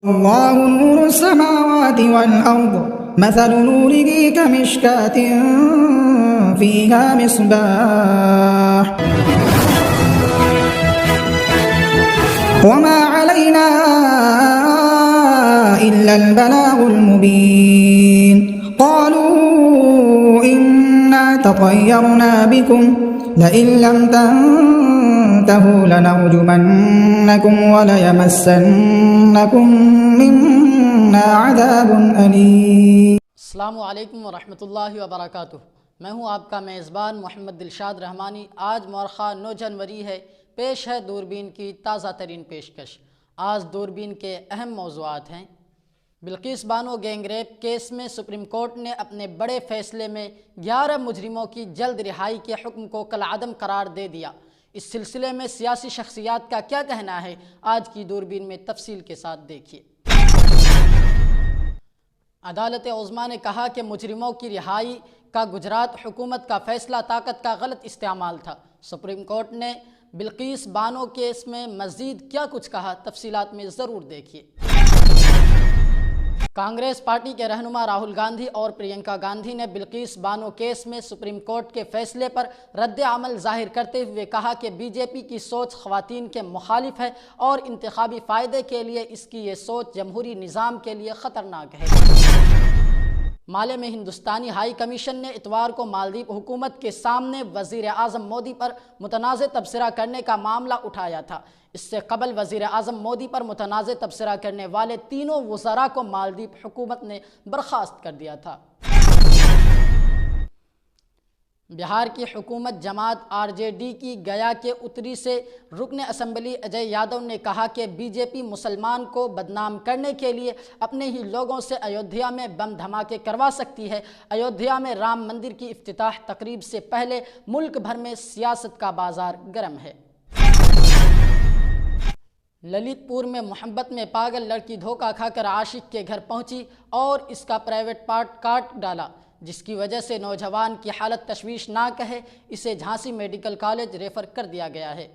الله نور السماوات والأرض مثل نوره كمشكاة فيها مصباح وما علينا إلا البلاغ المبين قالوا إنا تطيرنا بكم لئن لم تنتهوا لنرجمنكم وليمسنكم منا عذاب أليم۔ السلام علیکم ورحمۃ اللہ وبرکاتہ۔ میں ہوں آپ کا میزبان محمد دلشاد رحمانی۔ آج مورخہ 9 جنوری ہے۔ پیش ہے دوربین کی تازہ ترین پیشکش۔ آج دوربین کے اہم موضوعات ہیں: Bilkis Bano gang rape case میں سپریم کورٹ نے اپنے بڑے فیصلے میں 11 مجرموں کی جلد رہائی کے حکم کو کالعدم قرار دے دیا۔ اس سلسلے میں سیاسی شخصیات کا کیا کہنا ہے، آج کی دوربین میں تفصیل کے ساتھ دیکھیے۔ عدالت عظمیٰ نے کہا کہ مجرموں کی رہائی کا گجرات حکومت کا فیصلہ طاقت کا غلط استعمال تھا۔ سپریم کورٹ نے بلقیس بانو کیس میں مزید کیا کچھ کہا، تفصیلات میں ضرور دیکھیے۔ کانگریس پارٹی کے رہنما راہل گاندھی اور پرینکا گاندھی نے بلقیس بانو کیس میں سپریم کورٹ کے فیصلے پر رد عمل ظاہر کرتے ہوئے کہا کہ بی جے پی کی سوچ خواتین کے مخالف ہے اور انتخابی فائدے کے لیے اس کی یہ سوچ جمہوری نظام کے لیے خطرناک ہے۔ مالے میں ہندوستانی ہائی کمیشن نے اتوار کو مالدیپ حکومت کے سامنے وزیر اعظم مودی پر متنازع تبصرہ کرنے کا معاملہ اٹھایا تھا۔ اس سے قبل وزیر اعظم مودی پر متنازع تبصرہ کرنے والے تینوں وزراء کو مالدیپ حکومت نے برخاست کر دیا تھا۔ بہار کی حکومت جماعت آر جے ڈی کی گیا کے اتری سے رکن اسمبلی اجے یادو نے کہا کہ بی جے پی مسلمان کو بدنام کرنے کے لیے اپنے ہی لوگوں سے ایودھیا میں بم دھماکے کروا سکتی ہے۔ ایودھیا میں رام مندر کی افتتاح تقریب سے پہلے ملک بھر میں سیاست کا بازار گرم ہے۔ للت پور میں محبت میں پاگل لڑکی دھوکہ کھا کر عاشق کے گھر پہنچی اور اس کا پرائیویٹ پارٹ کاٹ ڈالا، جس کی وجہ سے نوجوان کی حالت تشویشناک ہے۔ اسے جھانسی میڈیکل کالج ریفر کر دیا گیا ہے۔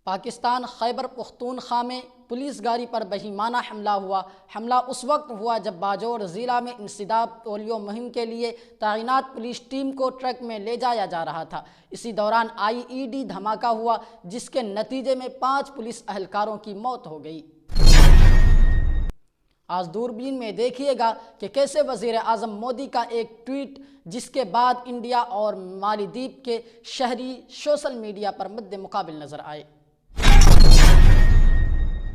پاکستان خیبر پختونخوا میں پولیس گاڑی پر بہیمانہ حملہ ہوا۔ حملہ اس وقت ہوا جب باجوڑ ضلع میں انسداد پولیو مہم کے لیے تعینات پولیس ٹیم کو ٹرک میں لے جایا جا رہا تھا۔ اسی دوران آئی ای ڈی دھماکہ ہوا، جس کے نتیجے میں 5 پولیس اہلکاروں کی موت ہو گئی۔ آج دوربین میں دیکھیے گا کہ کیسے وزیر اعظم مودی کا ایک ٹویٹ، جس کے بعد انڈیا اور مالدیپ کے شہری سوشل میڈیا پر مد مقابل نظر آئے۔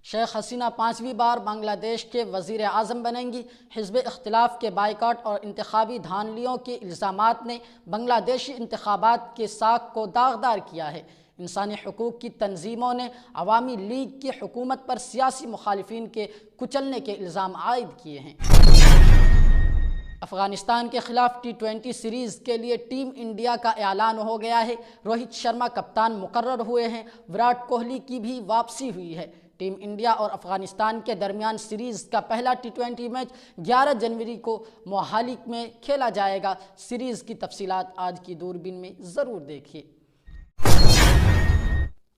شیخ حسینہ 5ویں بار بنگلہ دیش کے وزیر اعظم بنیں گی۔ حزب اختلاف کے بائیکاٹ اور انتخابی دھاندلیوں کے الزامات نے بنگلہ دیشی انتخابات کے ساکھ کو داغدار کیا ہے۔ انسانی حقوق کی تنظیموں نے عوامی لیگ کی حکومت پر سیاسی مخالفین کے کچلنے کے الزام عائد کیے ہیں۔ افغانستان کے خلاف T20 سیریز کے لیے ٹیم انڈیا کا اعلان ہو گیا ہے۔ روہت شرما کپتان مقرر ہوئے ہیں۔ وراٹ کوہلی کی بھی واپسی ہوئی ہے۔ ٹیم انڈیا اور افغانستان کے درمیان سیریز کا پہلا T20 میچ 11 جنوری کو موہالی میں کھیلا جائے گا۔ سیریز کی تفصیلات آج کی دوربین میں ضرور دیکھیے۔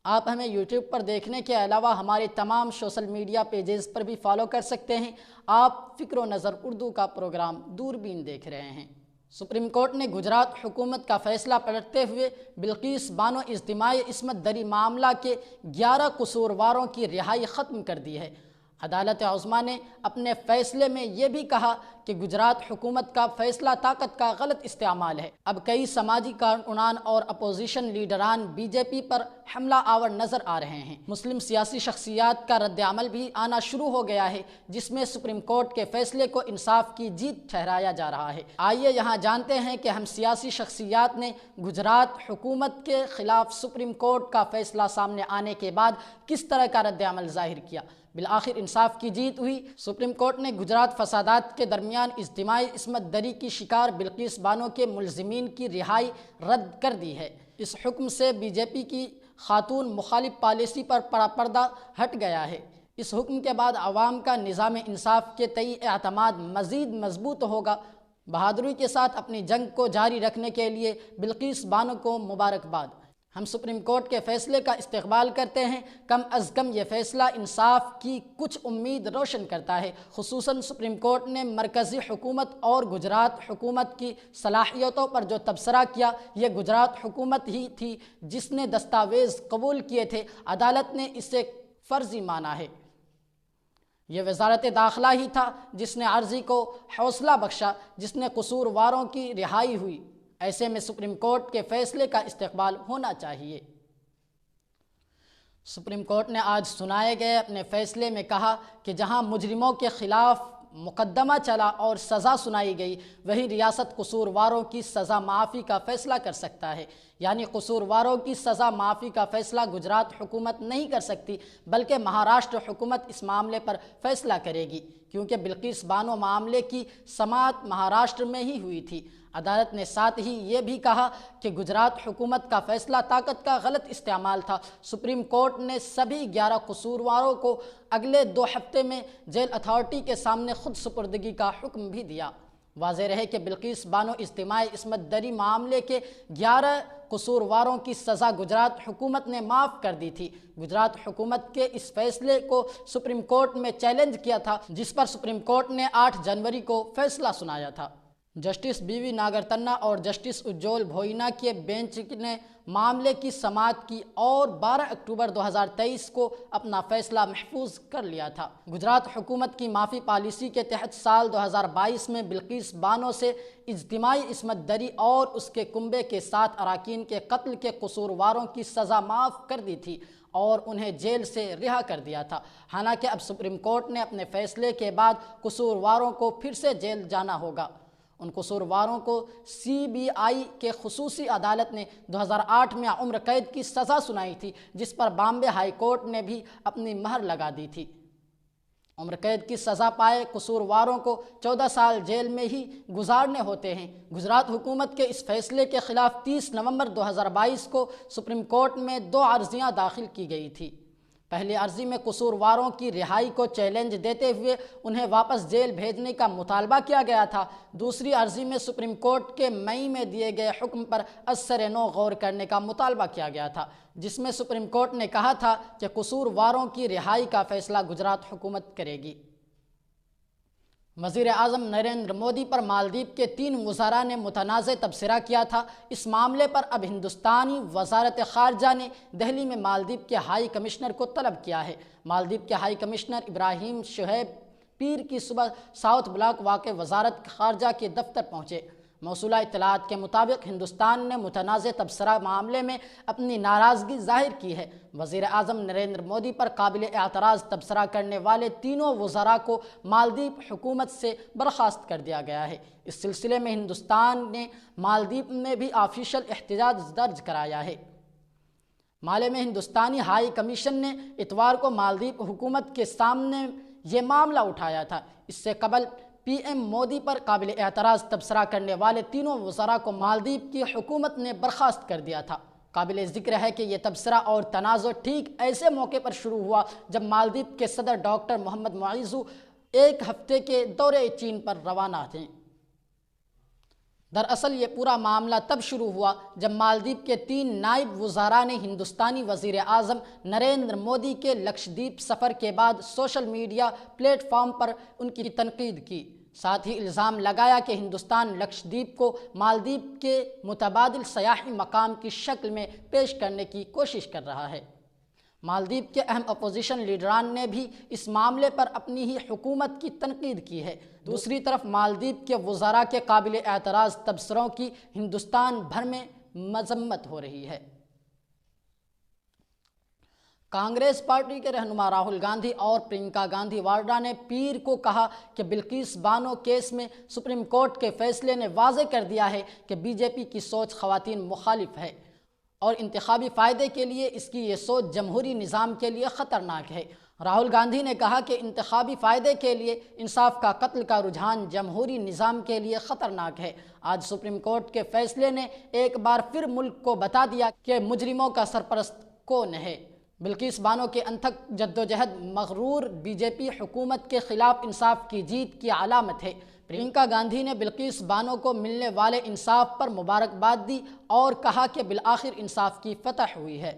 آپ ہمیں یوٹیوب پر دیکھنے کے علاوہ ہمارے تمام سوشل میڈیا پیجز پر بھی فالو کر سکتے ہیں۔ آپ فکر و نظر اردو کا پروگرام دوربین دیکھ رہے ہیں۔ سپریم کورٹ نے گجرات حکومت کا فیصلہ پلٹتے ہوئے بلقیس بانو اجتماعی عصمت دری معاملہ کے 11 قصورواروں کی رہائی ختم کر دی ہے۔ عدالت عظمیٰ نے اپنے فیصلے میں یہ بھی کہا کہ گجرات حکومت کا فیصلہ طاقت کا غلط استعمال ہے۔ اب کئی سماجی کارکنان اور اپوزیشن لیڈران بی جے پی پر حملہ آور نظر آ رہے ہیں۔ مسلم سیاسی شخصیات کا رد عمل بھی آنا شروع ہو گیا ہے، جس میں سپریم کورٹ کے فیصلے کو انصاف کی جیت ٹھہرایا جا رہا ہے۔ آئیے یہاں جانتے ہیں کہ ہم سیاسی شخصیات نے گجرات حکومت کے خلاف سپریم کورٹ کا فیصلہ سامنے آنے کے بعد کس طرح کا رد عمل ظاہر کیا۔ بالآخر انصاف کی جیت ہوئی۔ سپریم کورٹ نے گجرات فسادات کے درمیان اجتماعی عصمت دری کی شکار بلقیس بانو کے ملزمین کی رہائی رد کر دی ہے۔ اس حکم سے بی جے پی کی خاتون مخالف پالیسی پر پردہ ہٹ گیا ہے۔ اس حکم کے بعد عوام کا نظام انصاف کے تئیں اعتماد مزید مضبوط ہوگا۔ بہادری کے ساتھ اپنی جنگ کو جاری رکھنے کے لیے بلقیس بانو کو مبارکباد۔ ہم سپریم کورٹ کے فیصلے کا استقبال کرتے ہیں، کم از کم یہ فیصلہ انصاف کی کچھ امید روشن کرتا ہے۔ خصوصاً سپریم کورٹ نے مرکزی حکومت اور گجرات حکومت کی صلاحیتوں پر جو تبصرہ کیا، یہ گجرات حکومت ہی تھی جس نے دستاویز قبول کیے تھے، عدالت نے اسے فرضی مانا ہے۔ یہ وزارت داخلہ ہی تھا جس نے عرضی کو حوصلہ بخشا، جس نے قصورواروں کی رہائی ہوئی۔ ایسے میں سپریم کورٹ کے فیصلے کا استقبال ہونا چاہیے۔ سپریم کورٹ نے آج سنائے گئے اپنے فیصلے میں کہا کہ جہاں مجرموں کے خلاف مقدمہ چلا اور سزا سنائی گئی، وہیں ریاست قصورواروں کی سزا معافی کا فیصلہ کر سکتا ہے۔ یعنی قصورواروں کی سزا معافی کا فیصلہ گجرات حکومت نہیں کر سکتی، بلکہ مہاراشٹر حکومت اس معاملے پر فیصلہ کرے گی، کیونکہ بلقیس بانو معاملے کی سماعت مہاراشٹر میں ہی ہوئی تھی۔ عدالت نے ساتھ ہی یہ بھی کہا کہ گجرات حکومت کا فیصلہ طاقت کا غلط استعمال تھا۔ سپریم کورٹ نے سبھی 11 قصورواروں کو اگلے 2 ہفتے میں جیل اتھارٹی کے سامنے خود سپردگی کا حکم بھی دیا۔ واضح رہے کہ بلقیس بانو اجتماعی عصمت دری معاملے کے 11 قصورواروں کی سزا گجرات حکومت نے معاف کر دی تھی۔ گجرات حکومت کے اس فیصلے کو سپریم کورٹ میں چیلنج کیا تھا، جس پر سپریم کورٹ نے 8 جنوری کو فیصلہ سنایا تھا۔ جسٹس بی وی ناگرتنا اور جسٹس اجول بھوئینا کے بینچ نے معاملے کی سماعت کی اور 12 اکتوبر 2023 کو اپنا فیصلہ محفوظ کر لیا تھا۔ گجرات حکومت کی معافی پالیسی کے تحت سال 2022 میں بلقیس بانو سے اجتماعی عصمت دری اور اس کے کنبے کے 7 اراکین کے قتل کے قصورواروں کی سزا معاف کر دی تھی اور انہیں جیل سے رہا کر دیا تھا۔ حالانکہ اب سپریم کورٹ نے اپنے فیصلے کے بعد قصورواروں کو پھر سے جیل جانا ہوگا۔ ان قصورواروں کو CBI کے خصوصی عدالت نے 2008 میں عمر قید کی سزا سنائی تھی، جس پر بامبے ہائی کورٹ نے بھی اپنی مہر لگا دی تھی۔ عمر قید کی سزا پائے قصورواروں کو 14 سال جیل میں ہی گزارنے ہوتے ہیں۔ گجرات حکومت کے اس فیصلے کے خلاف 30 نومبر 2022 کو سپریم کورٹ میں 2 عرضیاں داخل کی گئی تھی۔ پہلی عرضی میں قصورواروں کی رہائی کو چیلنج دیتے ہوئے انہیں واپس جیل بھیجنے کا مطالبہ کیا گیا تھا۔ دوسری عرضی میں سپریم کورٹ کے مئی میں دیے گئے حکم پر ازسر نو غور کرنے کا مطالبہ کیا گیا تھا، جس میں سپریم کورٹ نے کہا تھا کہ قصورواروں کی رہائی کا فیصلہ گجرات حکومت کرے گی۔ وزیر اعظم نریندر مودی پر مالدیپ کے 3 وزراء نے متنازع تبصرہ کیا تھا۔ اس معاملے پر اب ہندوستانی وزارت خارجہ نے دہلی میں مالدیپ کے ہائی کمشنر کو طلب کیا ہے۔ مالدیپ کے ہائی کمشنر ابراہیم شعیب پیر کی صبح ساؤتھ بلاک واقع وزارت خارجہ کے دفتر پہنچے۔ موصولہ اطلاعات کے مطابق ہندوستان نے متنازع تبصرہ معاملے میں اپنی ناراضگی ظاہر کی ہے۔ وزیر اعظم نریندر مودی پر قابل اعتراض تبصرہ کرنے والے 3 وزراء کو مالدیپ حکومت سے برخاست کر دیا گیا ہے۔ اس سلسلے میں ہندوستان نے مالدیپ میں بھی آفیشل احتجاج درج کرایا ہے۔ مالے میں ہندوستانی ہائی کمیشن نے اتوار کو مالدیپ حکومت کے سامنے یہ معاملہ اٹھایا تھا۔ اس سے قبل PM مودی پر قابل اعتراض تبصرہ کرنے والے 3 وزراء کو مالدیپ کی حکومت نے برخاست کر دیا تھا۔ قابل ذکر ہے کہ یہ تبصرہ اور تنازع ٹھیک ایسے موقع پر شروع ہوا جب مالدیپ کے صدر ڈاکٹر محمد معیزو 1 ہفتے کے دورے چین پر روانہ تھے۔ دراصل یہ پورا معاملہ تب شروع ہوا جب مالدیپ کے 3 نائب وزراء نے ہندوستانی وزیر اعظم نریندر مودی کے لکشدیپ سفر کے بعد سوشل میڈیا پلیٹ فارم پر ان کی تنقید کی۔ ساتھ ہی الزام لگایا کہ ہندوستان لکشدیپ کو مالدیپ کے متبادل سیاحی مقام کی شکل میں پیش کرنے کی کوشش کر رہا ہے۔ مالدیپ کے اہم اپوزیشن لیڈران نے بھی اس معاملے پر اپنی ہی حکومت کی تنقید کی ہے۔ دوسری طرف مالدیپ کے وزراء کے قابل اعتراض تبصروں کی ہندوستان بھر میں مذمت ہو رہی ہے۔ کانگریس پارٹی کے رہنما راہل گاندھی اور پرینکا گاندھی واڈرا نے پیر کو کہا کہ بلقیس بانو کیس میں سپریم کورٹ کے فیصلے نے واضح کر دیا ہے کہ BJP کی سوچ خواتین مخالف ہے اور انتخابی فائدے کے لیے اس کی یہ سوچ جمہوری نظام کے لیے خطرناک ہے۔ راہل گاندھی نے کہا کہ انتخابی فائدے کے لیے انصاف کا قتل کا رجحان جمہوری نظام کے لیے خطرناک ہے۔ آج سپریم کورٹ کے فیصلے نے ایک بار پھر ملک کو بتا دیا کہ مجرموں کا سرپرست کون ہے۔ بلقیس بانو کے انتھک جدوجہد مغرور بی جے پی حکومت کے خلاف انصاف کی جیت کی علامت ہے۔ پرینکا گاندھی نے بلقیس بانو کو ملنے والے انصاف پر مبارکباد دی اور کہا کہ بالآخر انصاف کی فتح ہوئی ہے۔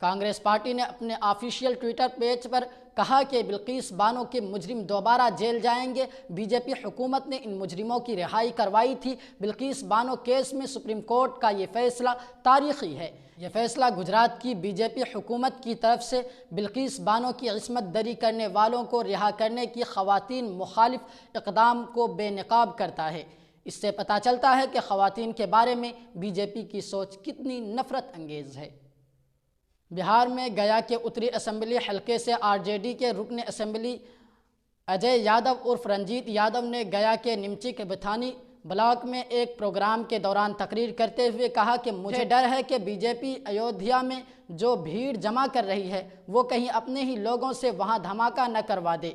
کانگریس پارٹی نے اپنے آفیشیل ٹویٹر پیج پر کہا کہ بلقیس بانو کے مجرم دوبارہ جیل جائیں گے۔ بی جے پی حکومت نے ان مجرموں کی رہائی کروائی تھی۔ بلقیس بانو کیس میں سپریم کورٹ کا یہ فیصلہ تاریخی ہے۔ یہ فیصلہ گجرات کی بی جے پی حکومت کی طرف سے بلقیس بانو کی عصمت دری کرنے والوں کو رہا کرنے کی خواتین مخالف اقدام کو بے نقاب کرتا ہے۔ اس سے پتہ چلتا ہے کہ خواتین کے بارے میں بی جے پی کی سوچ کتنی نفرت انگیز ہے۔ بہار میں گیا کے اتری اسمبلی حلقے سے آر جے ڈی کے رکن اسمبلی اجے یادو عرف رنجیت یادو نے گیا کے نمچی کے بتھانی بلاک میں ایک پروگرام کے دوران تقریر کرتے ہوئے کہا کہ مجھے ڈر ہے کہ بی جے پی ایودھیا میں جو بھیڑ جمع کر رہی ہے وہ کہیں اپنے ہی لوگوں سے وہاں دھماکہ نہ کروا دے۔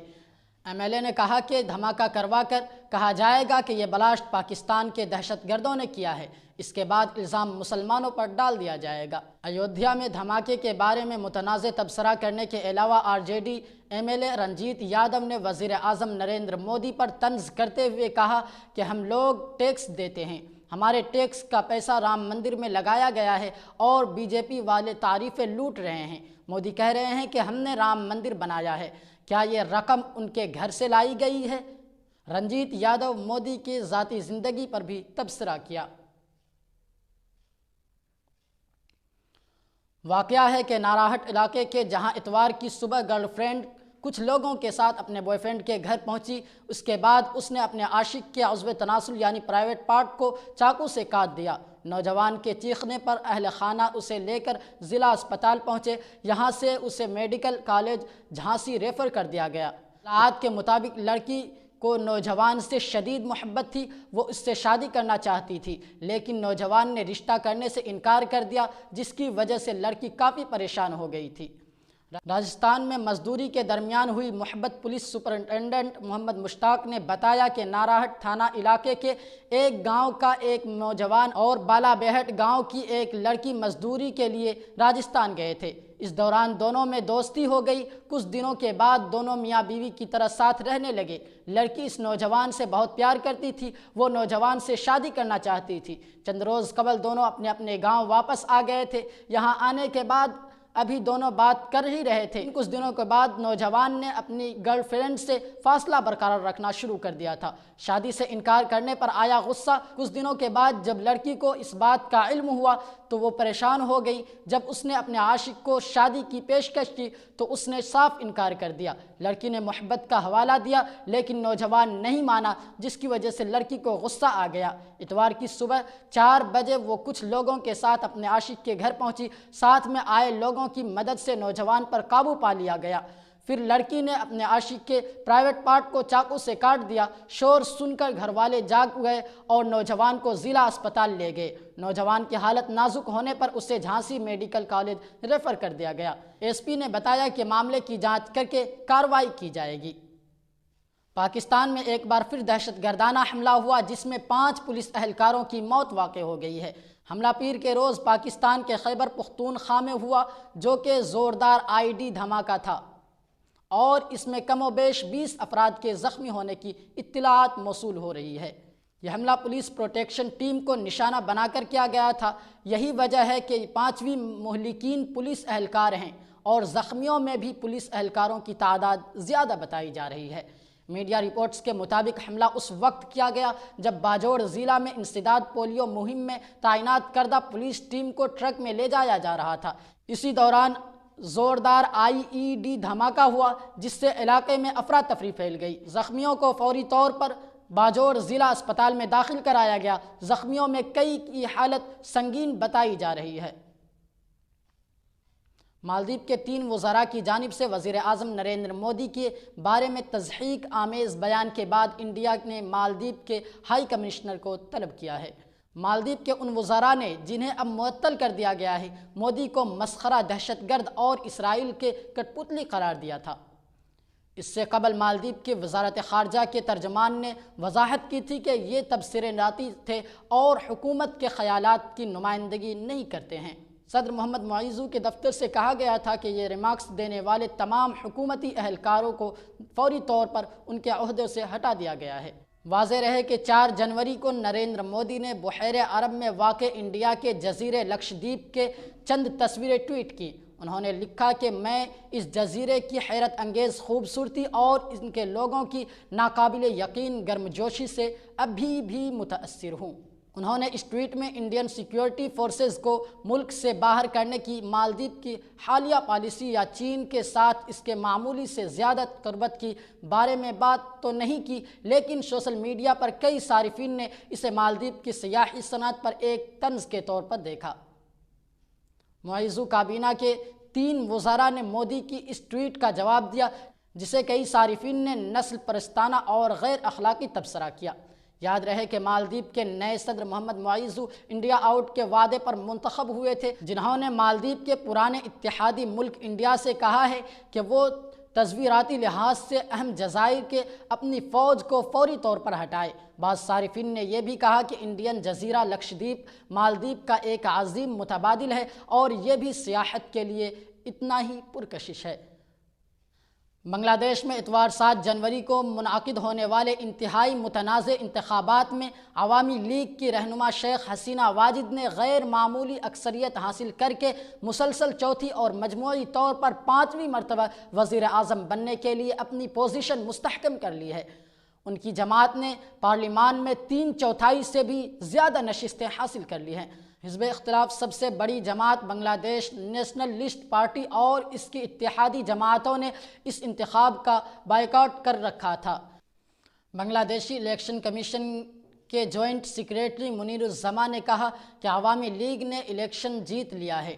ایم ایل اے نے کہا کہ دھماکہ کروا کر کہا جائے گا کہ یہ بلاسٹ پاکستان کے دہشت گردوں نے کیا ہے، اس کے بعد الزام مسلمانوں پر ڈال دیا جائے گا۔ ایودھیا میں دھماکے کے بارے میں متنازع تبصرہ کرنے کے علاوہ R J D M L A Ranjit Yadav نے وزیر اعظم نریندر مودی پر طنز کرتے ہوئے کہا کہ ہم لوگ ٹیکس دیتے ہیں، ہمارے ٹیکس کا پیسہ رام مندر میں لگایا گیا ہے اور بی جے پی والے تعریفیں لوٹ رہے ہیں۔ مودی کہہ رہے ہیں کہ ہم نے رام مندر بنایا ہے، کیا یہ رقم ان کے گھر سے لائی گئی ہے؟ رنجیت یادو مودی کی ذاتی زندگی پر بھی تبصرہ کیا۔ واقعہ ہے کہ ناراہٹ علاقے کے جہاں اتوار کی صبح گرل فرینڈ کچھ لوگوں کے ساتھ اپنے بوائے فرینڈ کے گھر پہنچی، اس کے بعد اس نے اپنے عاشق کے عضو تناسل یعنی پرائیویٹ پارٹ کو چاقو سے کاٹ دیا۔ نوجوان کے چیخنے پر اہل خانہ اسے لے کر ضلع اسپتال پہنچے، یہاں سے اسے میڈیکل کالج جھانسی ریفر کر دیا گیا۔ اطلاعات کے مطابق لڑکی کو نوجوان سے شدید محبت تھی، وہ اس سے شادی کرنا چاہتی تھی، لیکن نوجوان نے رشتہ کرنے سے انکار کر دیا، جس کی وجہ سے لڑکی کافی پریشان ہو گئی تھی۔ راجستھان میں مزدوری کے درمیان ہوئی محبت پولیس سپرنٹینڈنٹ محمد مشتاق نے بتایا کہ ناراہٹ تھانہ علاقے کے ایک گاؤں کا ایک نوجوان اور بالا بیہٹ گاؤں کی ایک لڑکی مزدوری کے لیے راجستھان گئے تھے۔ اس دوران دونوں میں دوستی ہو گئی۔ کچھ دنوں کے بعد دونوں میاں بیوی کی طرح ساتھ رہنے لگے۔ لڑکی اس نوجوان سے بہت پیار کرتی تھی، وہ نوجوان سے شادی کرنا چاہتی تھی۔ چند روز قبل دونوں اپنے اپنے گاؤں واپس آ گئے تھے۔ یہاں آنے کے بعد ابھی دونوں بات کر ہی رہے تھے۔ کچھ دنوں کے بعد نوجوان نے اپنی گرل فرینڈ سے فاصلہ برقرار رکھنا شروع کر دیا تھا۔ شادی سے انکار کرنے پر آیا غصہ۔ کچھ دنوں کے بعد جب لڑکی کو اس بات کا علم ہوا تو وہ پریشان ہو گئی۔ جب اس نے اپنے عاشق کو شادی کی پیشکش کی تو اس نے صاف انکار کر دیا۔ لڑکی نے محبت کا حوالہ دیا لیکن نوجوان نہیں مانا، جس کی وجہ سے لڑکی کو غصہ آ گیا۔ اتوار کی صبح 4 بجے وہ کچھ لوگوں کے ساتھ اپنے عاشق کے گھر پہنچی۔ ساتھ میں آئے لوگوں کی مدد سے نوجوان پر قابو پا لیا گیا۔ پھر لڑکی نے اپنے عاشق کے پرائیویٹ پارٹ کو چاقو سے کاٹ دیا۔ شور سن کر گھر والے جاگ گئے اور نوجوان کو ضلع اسپتال لے گئے۔ نوجوان کی حالت نازک ہونے پر اسے جھانسی میڈیکل کالج ریفر کر دیا گیا۔ ایس پی نے بتایا کہ معاملے کی جانچ کر کے کارروائی کی جائے گی۔ پاکستان میں ایک بار پھر دہشت گردانہ حملہ ہوا جس میں 5 پولیس اہلکاروں کی موت واقع ہو گئی ہے۔ حملہ پیر کے روز پاکستان کے خیبر پختونخوا میں ہوا، جو کہ زوردار آئی ڈی دھماکہ تھا اور اس میں کم و بیش 20 افراد کے زخمی ہونے کی اطلاعات موصول ہو رہی ہے۔ یہ حملہ پولیس پروٹیکشن ٹیم کو نشانہ بنا کر کیا گیا تھا۔ یہی وجہ ہے کہ 5ویں مہلکین پولیس اہلکار ہیں اور زخمیوں میں بھی پولیس اہلکاروں کی تعداد زیادہ بتائی جا رہی ہے۔ میڈیا رپورٹس کے مطابق حملہ اس وقت کیا گیا جب باجوڑ ضلع میں انسداد پولیو مہم میں تعینات کردہ پولیس ٹیم کو ٹرک میں لے جایا جا رہا تھا۔ اسی دوران زوردار آئی ای ڈی دھماکہ ہوا جس سے علاقے میں افراتفری پھیل گئی۔ زخمیوں کو فوری طور پر باجوڑ ضلع اسپتال میں داخل کرایا گیا۔ زخمیوں میں کئی کی حالت سنگین بتائی جا رہی ہے۔ مالدیپ کے 3 وزراء کی جانب سے وزیر اعظم نریندر مودی کے بارے میں تضحیک آمیز بیان کے بعد انڈیا نے مالدیپ کے ہائی کمشنر کو طلب کیا ہے۔ مالدیپ کے ان وزراء نے جنہیں اب معطل کر دیا گیا ہے، مودی کو مسخرہ، دہشت گرد اور اسرائیل کے کٹ پتلی قرار دیا تھا۔ اس سے قبل مالدیپ کی وزارت خارجہ کے ترجمان نے وضاحت کی تھی کہ یہ تبصرے ذاتی تھے اور حکومت کے خیالات کی نمائندگی نہیں کرتے ہیں۔ صدر محمد معیزو کے دفتر سے کہا گیا تھا کہ یہ ریمارکس دینے والے تمام حکومتی اہلکاروں کو فوری طور پر ان کے عہدوں سے ہٹا دیا گیا ہے۔ واضح رہے کہ 4 جنوری کو نریندر مودی نے بحیرہ عرب میں واقع انڈیا کے جزیرے لکشدیپ کے چند تصویریں ٹویٹ کی۔ انہوں نے لکھا کہ میں اس جزیرے کی حیرت انگیز خوبصورتی اور ان کے لوگوں کی ناقابل یقین گرمجوشی سے ابھی بھی متاثر ہوں۔ انہوں نے اس ٹویٹ میں انڈین سیکیورٹی فورسز کو ملک سے باہر کرنے کی مالدیپ کی حالیہ پالیسی یا چین کے ساتھ اس کے معمولی سے زیادہ قربت کی بارے میں بات تو نہیں کی، لیکن سوشل میڈیا پر کئی صارفین نے اسے مالدیپ کی سیاحی صنعت پر ایک طنز کے طور پر دیکھا۔ معیزو کابینہ کے 3 وزراء نے مودی کی اس ٹویٹ کا جواب دیا، جسے کئی صارفین نے نسل پرستانہ اور غیر اخلاقی تبصرہ کیا۔ یاد رہے کہ مالدیپ کے نئے صدر محمد معیزو انڈیا آؤٹ کے وعدے پر منتخب ہوئے تھے، جنہوں نے مالدیپ کے پرانے اتحادی ملک انڈیا سے کہا ہے کہ وہ تصویراتی لحاظ سے اہم جزائر کے اپنی فوج کو فوری طور پر ہٹائے۔ بعض صارفین نے یہ بھی کہا کہ انڈین جزیرہ لکشدیپ مالدیپ کا ایک عظیم متبادل ہے اور یہ بھی سیاحت کے لیے اتنا ہی پرکشش ہے۔ بنگلہ دیش میں اتوار 7 جنوری کو منعقد ہونے والے انتہائی متنازع انتخابات میں عوامی لیگ کی رہنما شیخ حسینہ واجد نے غیر معمولی اکثریت حاصل کر کے مسلسل چوتھی اور مجموعی طور پر 5ویں مرتبہ وزیر اعظم بننے کے لیے اپنی پوزیشن مستحکم کر لی ہے۔ ان کی جماعت نے پارلیمان میں 3/4 سے بھی زیادہ نشستیں حاصل کر لی ہیں۔ حزب اختلاف سب سے بڑی جماعت بنگلہ دیش نیشنلسٹ پارٹی اور اس کی اتحادی جماعتوں نے اس انتخاب کا بائیکاٹ کر رکھا تھا۔ بنگلہ دیشی الیکشن کمیشن کے جوائنٹ سیکریٹری منیر الزمان نے کہا کہ عوامی لیگ نے الیکشن جیت لیا ہے۔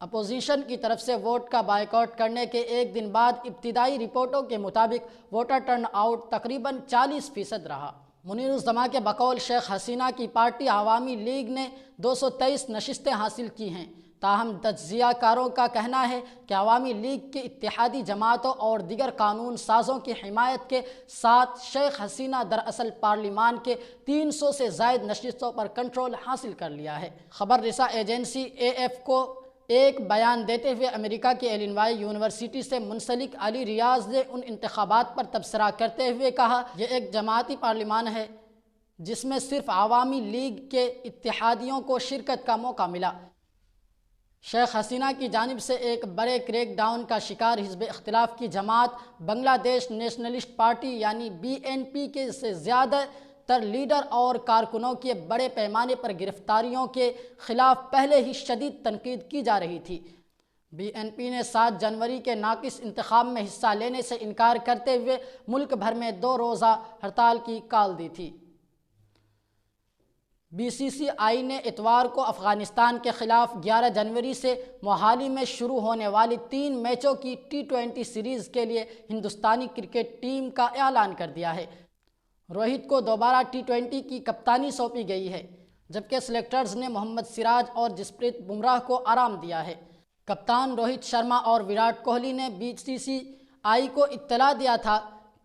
اپوزیشن کی طرف سے ووٹ کا بائیکاٹ کرنے کے ایک دن بعد ابتدائی رپورٹوں کے مطابق ووٹر ٹرن آؤٹ تقریباً 40% رہا۔ منیر الزمان کے بقول شیخ حسینہ کی پارٹی عوامی لیگ نے 223 نشستیں حاصل کی ہیں، تاہم تجزیہ کاروں کا کہنا ہے کہ عوامی لیگ کی اتحادی جماعتوں اور دیگر قانون سازوں کی حمایت کے ساتھ شیخ حسینہ دراصل پارلیمان کے 300 سے زائد نشستوں پر کنٹرول حاصل کر لیا ہے۔ خبر رساں ایجنسی AF کو ایک بیان دیتے ہوئے امریکہ کی ایلینوائے یونیورسٹی سے منسلک علی ریاض نے ان انتخابات پر تبصرہ کرتے ہوئے کہا، یہ ایک جماعتی پارلیمان ہے جس میں صرف عوامی لیگ کے اتحادیوں کو شرکت کا موقع ملا۔ شیخ حسینہ کی جانب سے ایک بڑے کریک ڈاؤن کا شکار حزب اختلاف کی جماعت بنگلہ دیش نیشنلسٹ پارٹی یعنی BNP کے سے زیادہ تر لیڈر اور کارکنوں کے بڑے پیمانے پر گرفتاریوں کے خلاف پہلے ہی شدید تنقید کی جا رہی تھی۔ BNP نے 7 جنوری کے ناقص انتخاب میں حصہ لینے سے انکار کرتے ہوئے ملک بھر میں 2 روزہ ہڑتال کی کال دی تھی۔ BCCI نے اتوار کو افغانستان کے خلاف 11 جنوری سے موہالی میں شروع ہونے والی 3 میچوں کی T20 سیریز کے لیے ہندوستانی کرکٹ ٹیم کا اعلان کر دیا ہے۔ روہت کو دوبارہ T20 کی کپتانی سونپی گئی ہے، جبکہ سلیکٹرز نے محمد سراج اور جسپریت بمراہ کو آرام دیا ہے۔ کپتان روہت شرما اور وراٹ کوہلی نے BCCI کو اطلاع دیا تھا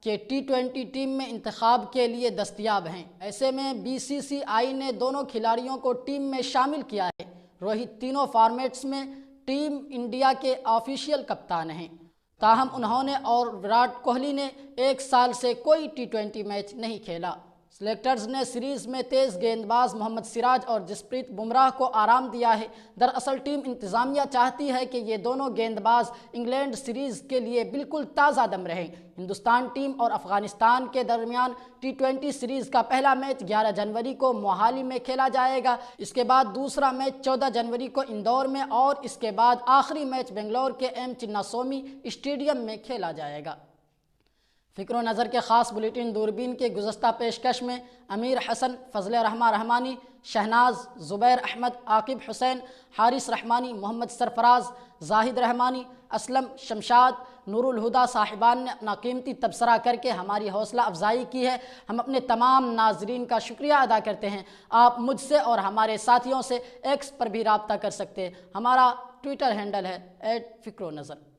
کہ T20 ٹیم میں انتخاب کے لیے دستیاب ہیں۔ ایسے میں BCCI نے دونوں کھلاڑیوں کو ٹیم میں شامل کیا ہے۔ روہت تینوں فارمیٹس میں ٹیم انڈیا کے آفیشیل کپتان ہیں، تاہم انہوں نے اور وراٹ کوہلی نے 1 سال سے کوئی T20 میچ نہیں کھیلا۔ سلیکٹرز نے سیریز میں تیز گیند باز محمد سراج اور جسپریت بمراہ کو آرام دیا ہے۔ دراصل ٹیم انتظامیہ چاہتی ہے کہ یہ دونوں گیند باز انگلینڈ سیریز کے لیے بالکل تازہ دم رہیں۔ ہندوستان ٹیم اور افغانستان کے درمیان T20 سیریز کا پہلا میچ 11 جنوری کو موہالی میں کھیلا جائے گا۔ اس کے بعد دوسرا میچ 14 جنوری کو اندور میں اور اس کے بعد آخری میچ بنگلور کے M چناسوامی اسٹیڈیم میں کھیلا جائے گا۔ فکر و نظر کے خاص بلیٹن دوربین کے گزشتہ پیشکش میں امیر حسن، فضل الرحمن رحمانی، شہناز، زبیر احمد، عاقب حسین، حارث رحمانی، محمد سرفراز، زاہد رحمانی، اسلم شمشاد، نور الہدا صاحبان نے اپنا قیمتی تبصرہ کر کے ہماری حوصلہ افزائی کی ہے۔ ہم اپنے تمام ناظرین کا شکریہ ادا کرتے ہیں۔ آپ مجھ سے اور ہمارے ساتھیوں سے ایکس پر بھی رابطہ کر سکتے ہیں۔ ہمارا ٹویٹر ہینڈل ہے @فکر و نظر۔